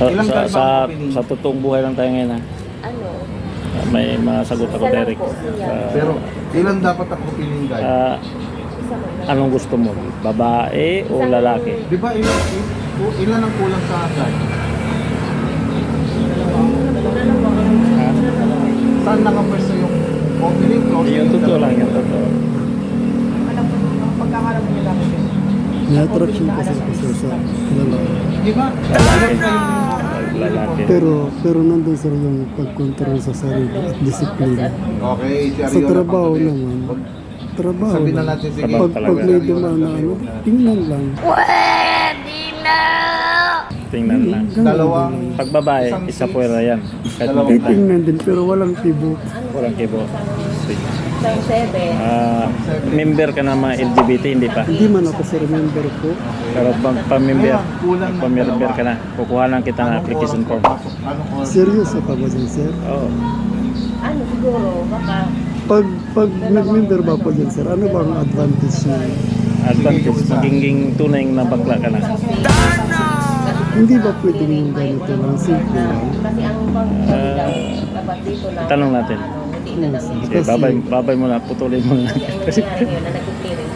Ilang sa, taon sa, ba ang opening? sa totoong buhay lang tayo ngayon ha. Ano? May mga sagot ako Isa lang direct. po, siya. Pero ilan dapat ang opening guide? Isa mo lang. Anong gusto mo? Babae o lalaki? Di ba ilan ang kulang sa guide? Ha? Saan nakapwesto yung opening, closing? Yung totoo lang, yung totoo. May attraction kasi sa lalaki. Di ba? Lalaki. Pero nandun sir yung pagkontrol sa sarili at disiplina. Okay, si Sa Ariola trabaho pang- naman, trabaho Sabihin na lang. natin, sige. Trabaho Pag talaga. may dumaan na ano, tingnan lang. Tingnan lang. Dalawang Pag babae, isa puwera yan. Kahit Dalawang maganda. Tingnan din pero walang tibo. Walang kibo. Sige. Isang 7. Member ka na mga LGBT, hindi pa. Hindi man ako sir member po. Pero pag-member, Kulang ng pag-member dalawa. ka na, kukuha lang kita ng application form. Anong oras? Seryoso ka ba dyan sir? Oo. Ano siguro, baka Pag nag-member ba po dyan sir, ano ba ang advantage niya? Advantage, magiging tunay na bakla ka na. Hindi ba pwedeng yung ganito lang, simple lang? kasi ang pag dapat dito lang. Tanong natin. Ano, hindi na lang. Sige, babay mo na, putulin mo na. Kasi ngayon na nag-clearing.